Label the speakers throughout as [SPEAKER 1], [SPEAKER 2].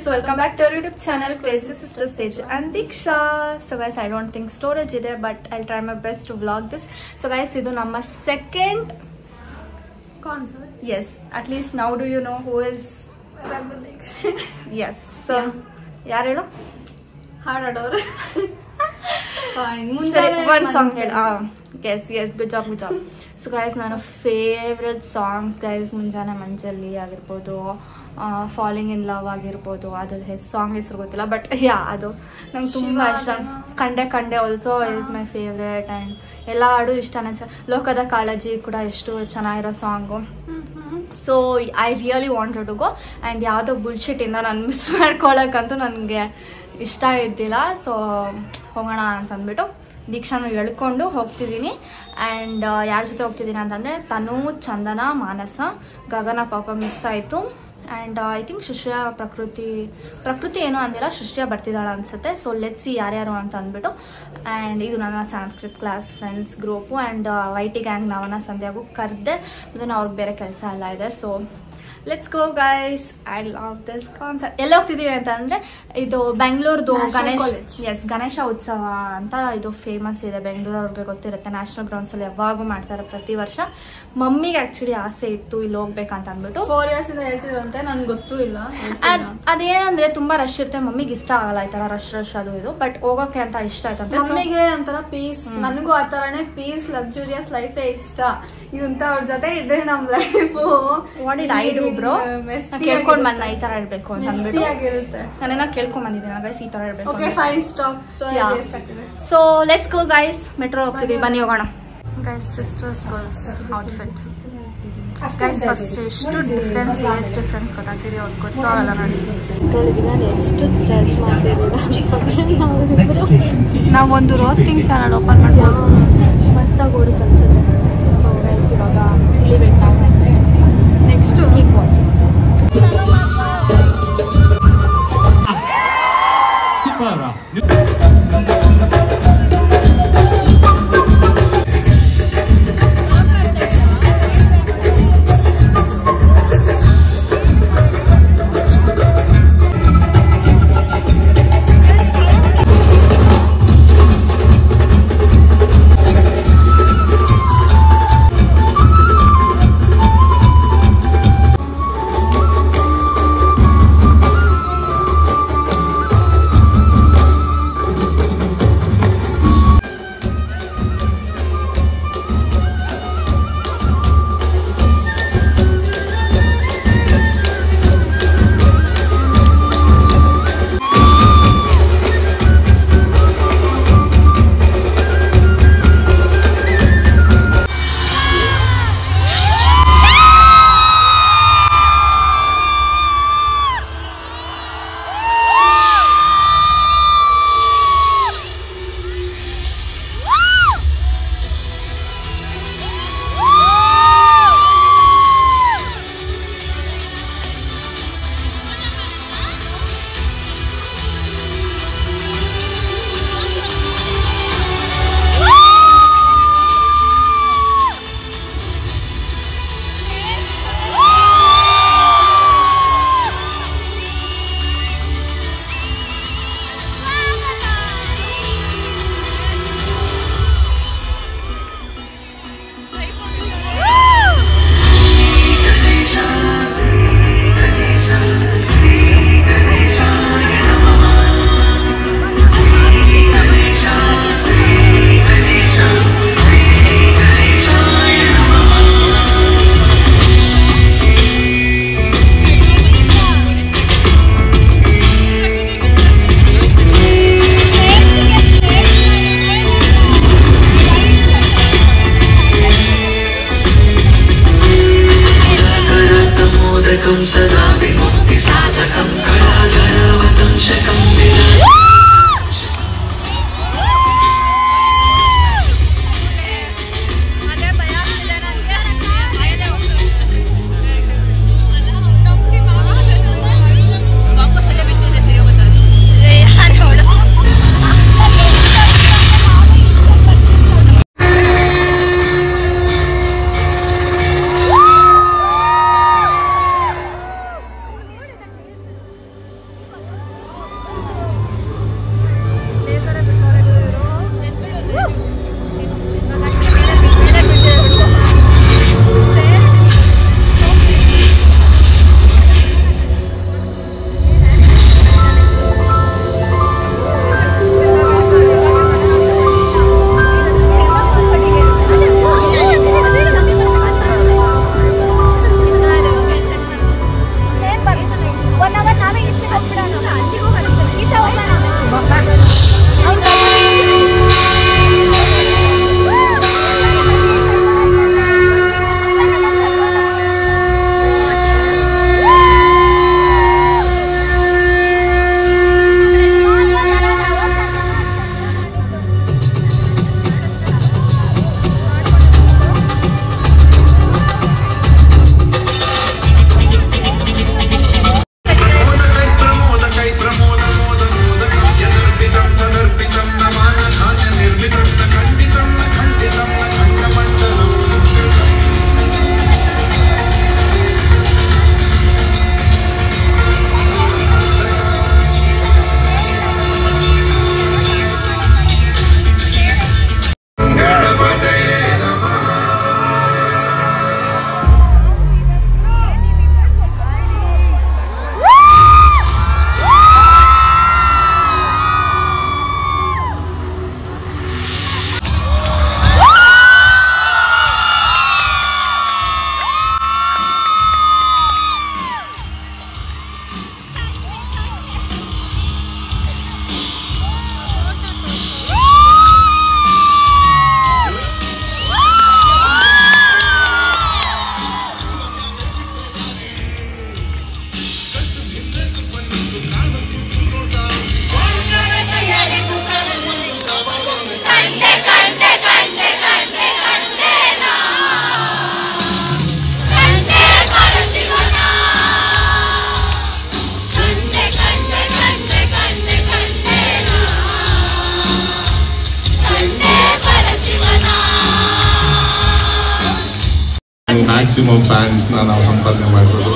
[SPEAKER 1] Welcome back to our YouTube channel, Crazy Sisters Tej and Diksha. So guys, I don't think storage is there, but I'll try my best to vlog this. So guys, this is our second concert. Yes, at least now do you know who is Raghu Dixit? Yes. So, yaar helo? Hardador. Fine. One song helo. Yes, good job. So guys, ನನ್ನ favourite songs guys ಮುಂಜಾನೆ ಮಂಜಲ್ಲಿ ಆಗಿರ್ಬೋದು, falling in love ಆಗಿರ್ಬೋದು, ಅದ್ರ song ಹೆಸರು ಗೊತ್ತಿಲ್ಲ, but ಅದು ನಂಗೆ ತುಂಬ ಇಷ್ಟ. ಕಂಡೆ also is my favourite. And ಎಲ್ಲ ಹಾಡು ಇಷ್ಟನೇ. ಲೋಕದ ಕಾಳಜಿ ಕೂಡ ಎಷ್ಟು ಚೆನ್ನಾಗಿರೋ song. So I really wanted to go. And ಯಾವುದೋ ಬುಲ್ಶಿಟ್ಟಿಂದ ನಾನು ಮಿಸ್ ಮಾಡ್ಕೊಳ್ಳೋಕ್ಕಂತೂ ನನಗೆ ಇಷ್ಟ ಇದ್ದಿಲ್ಲ. ಸೊ ಹೋಗೋಣ ಅಂತಂದ್ಬಿಟ್ಟು ದೀಕ್ಷಾನು ಎಳ್ಕೊಂಡು ಹೋಗ್ತಿದ್ದೀನಿ. ಆ್ಯಂಡ್ ಯಾರ ಜೊತೆ ಹೋಗ್ತಿದ್ದೀನಿ ಅಂತಂದರೆ ತನು, ಚಂದನ, ಮಾನಸ, ಗಗನ ಪಾಪ ಮಿಸ್ ಆಯಿತು. ಆ್ಯಂಡ್ ಐ ಥಿಂಕ್ ಸುಶ್ರಿಯಾ, ಪ್ರಕೃತಿ ಏನೋ ಅಂದಿಲ್ಲ, ಸುಶ್ರಿಯಾ ಬರ್ತಿದ್ದಾಳೆ ಅನಿಸುತ್ತೆ. ಸೊ ಲೆಟ್ಸ್ ಸಿ ಯಾರ್ಯಾರು ಅಂತ ಅಂದ್ಬಿಟ್ಟು. ಆ್ಯಂಡ್ ಇದು ನನ್ನ Sanskrit class friends group. And ವೈಟಿ ಗ್ಯಾಂಗ್ ನಾವನ್ನ ಸಂಧ್ಯಾಗೂ ಕರೆದೆ. ಮತ್ತು ಅವ್ರಿಗೆ ಬೇರೆ ಕೆಲಸ ಎಲ್ಲ ಇದೆ. So let's go guys. I love this concert. ಎಲ್ಲಿ ಹೋಗ್ತಿದ್ದೀವಿ ಅಂತಂದರೆ ಇದು ಬೆಂಗಳೂರ್ದು ಗಣೇಶ ಉತ್ಸವ ಅಂತ ಇದು ಫೇಮಸ್ ಇದೆ. ಬೆಂಗಳೂರು ಅವ್ರಿಗೆ ಗೊತ್ತಿರುತ್ತೆ. ನ್ಯಾಷನಲ್ ಗ್ರೌಂಡ್ಸಲ್ಲಿ ಯಾವಾಗೂ ಮಾಡ್ತಾರೆ ಪ್ರತಿ ವರ್ಷ. ಮಮ್ಮಿಗೆ ಆ್ಯಕ್ಚುಲಿ ಆಸೆ ಇತ್ತು ಇಲ್ಲಿ ಹೋಗ್ಬೇಕಂತ ಅಂದ್ಬಿಟ್ಟು 4 years ಇಂದ ಹೇಳ್ತಿದ್ರಂತೆ. ನನಗೆ ಗೊತ್ತೂ ಇಲ್ಲ. ಅದೇನಂದರೆ ತುಂಬ ರಶ್ ಇರುತ್ತೆ. ಮಮ್ಮಿಗೆ ಇಷ್ಟ ಆಗಲ್ಲ ಈ ಥರ ರಶ್ ಅದು ಇದು. ಬಟ್ ಹೋಗೋಕ್ಕೆ ಅಂತ ಇಷ್ಟ ಆಯ್ತಂತೆ.
[SPEAKER 2] ಮಮ್ಮಿಗೆ ಒಂಥರ ಪೀಸ್, ನನಗೂ ಆ ಥರನೇ ಪೀಸ್, ಲಕ್ಸುರಿಯಸ್ ಲೈಫೇ ಇಷ್ಟ. ಇವಂತ ಅವ್ರ ಜೊತೆ ಇದ್ರೆ ನಮ್ಮ life
[SPEAKER 1] what did I do bro? ಕೇಳ್ಕೊಂಡ್ ಬಂದ ಈ ತರ ಇರ್ಬೇಕು ಅಂತ ಅಂದ್ಬಿಟ್ಟು
[SPEAKER 2] ಆಗಿರುತ್ತೆ.
[SPEAKER 1] ನಾನೇನೋ ಕೇಳ್ಕೊಂಡ್ ಬಂದಿದ್ದೀನಿ ಗೈಸ್, ಈ ತರ ಇರ್ಬೇಕು.
[SPEAKER 2] Okay fine, stop.
[SPEAKER 1] So let's go guys. Metro ಹೋಗ್ತಿದ್ದೀವಿ, ಬನ್ನಿ ಹೋಗೋಣ. Guys sisters girls outfit guys. First ಎಷ್ಟು ಡಿಫ್ರೆನ್ಸ್, ಏಜ್ ಡಿಫ್ರೆನ್ಸ್ ಗೊತ್ತಾಗ್ತಿದೆ. ಅವ್ರಿಗೆ ಗೊತ್ತಾಗಲ್ಲ ನೋಡಿ. ಮೆಟ್ರೋಲಿಗೆ ಎಷ್ಟು ಜಡ್ಜ್ ಮಾಡ್ತಿದ್ದೀರಾ. ನಾವೊಂದು ರೋಸ್ಟಿಂಗ್ ಚಾನಲ್ ಓಪನ್ ಮಾಡ್ಬೋದು. ಮಸ್ತಾಗಿ ಓಡುತ್ತೆ ಅನ್ಸುತ್ತೆ. ಸೊ ಗೈಸ್ ಇವಾಗ ಇಳಿಬೇಕು ನಾವು. Next keep watching.
[SPEAKER 3] ಮ್ಯಾಕ್ಸಿಮಮ್ ಫ್ಯಾನ್ಸ್ನ ನಾವು ಸಂಪಾದನೆ ಮಾಡ್ಬೋದು.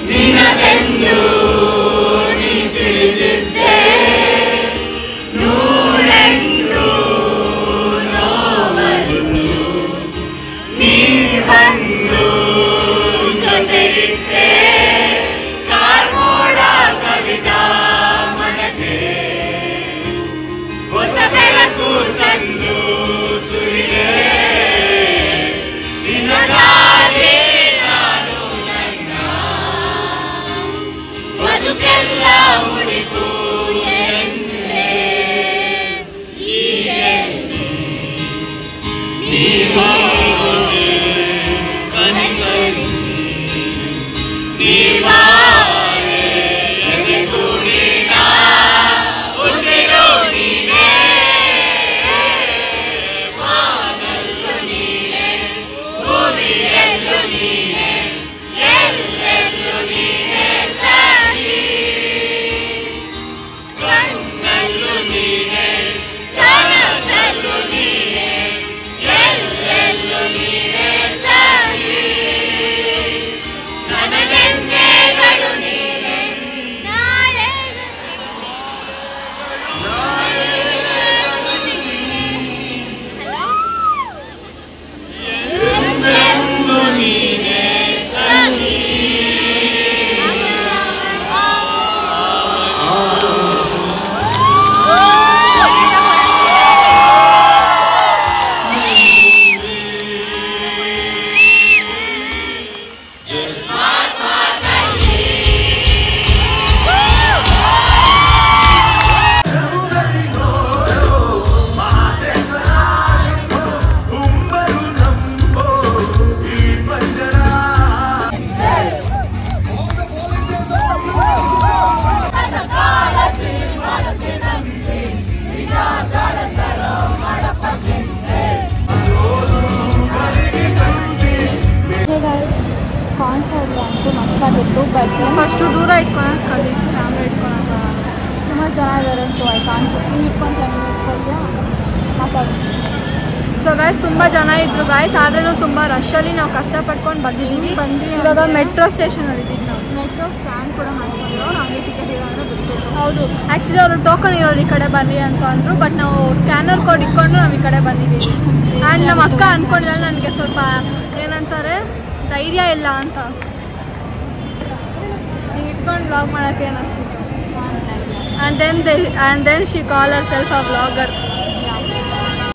[SPEAKER 4] ನಿನಗೆಂದು ನೀ ತಿಳಿದಿದ್ದೆ
[SPEAKER 2] ಕಾನ್ಸರ್ಟ್ ಅಂತೂ ಮಸ್ತಾಗಿತ್ತು. ಬಟ್
[SPEAKER 1] ಫಸ್ಟು ದೂರ ಇಟ್ಕೊಳಕ್ಕೆ ಕಲಿತು ಕ್ಯಾಮ್ರಾ ಇಟ್ಕೊಳಕ್ಕೆ
[SPEAKER 2] ತುಂಬ ಚೆನ್ನಾಗಿದ್ದಾರೆ. ಸೊ ಐ ಕಾಂಟ್ ಇಟ್ಕೊಳ್ತಾನೆ ಇಟ್ಕೊಳ್ತೀಯ ಮಾತಾಡಿ.
[SPEAKER 1] ಸೊ ಗಾಯ್ಸ್ ತುಂಬ ಜನ ಇದ್ರು ಗಾಯ್ಸ್, ಆದ್ರೂ ತುಂಬ ರಶಲ್ಲಿ ನಾವು ಕಷ್ಟಪಟ್ಕೊಂಡು ಬಂದಿದ್ದೀವಿ. ಇವಾಗ ಮೆಟ್ರೋ ಸ್ಟೇಷನಲ್ಲಿ ಇದ್ದೀವಿ ನಾವು.
[SPEAKER 2] ಮೆಟ್ರೋ ಸ್ಕ್ಯಾನ್ ಕೂಡ ಮಾಡಿಸ್ಕೊಂಡಿರೋ ನಮಗೆ ಟಿಕೆಟ್ ಇಲ್ಲ ಅಂದರೆ ಬಿಟ್ಬಿಟ್ಟು.
[SPEAKER 1] ಹೌದು, ಆ್ಯಕ್ಚುಲಿ ಅವರು ಟೋಕನ್ ಇರೋರು ಈ ಕಡೆ ಬನ್ನಿ ಅಂತ ಅಂದರು. ಬಟ್ ನಾವು ಸ್ಕ್ಯಾನರ್ ಕೋಡ್ ಇಟ್ಕೊಂಡು ನಾವು ಈ ಕಡೆ ಬಂದಿದ್ದೀವಿ. ಆ್ಯಂಡ್ ನಮ್ಮ ಅಕ್ಕ ಅಂದ್ಕೊಂಡಿಲ್ಲ, ನನಗೆ ಸ್ವಲ್ಪ ಏನಂತಾರೆ ಧೈರ್ಯ ಇಲ್ಲ ಅಂತ. ಹಿಂಗೆ ಇಟ್ಕೊಂಡು ವ್ಲಾಗ್ ಮಾಡೋಕ್ಕೆ ಏನಾಗ್ತಿತ್ತು. And then she call herself a vlogger.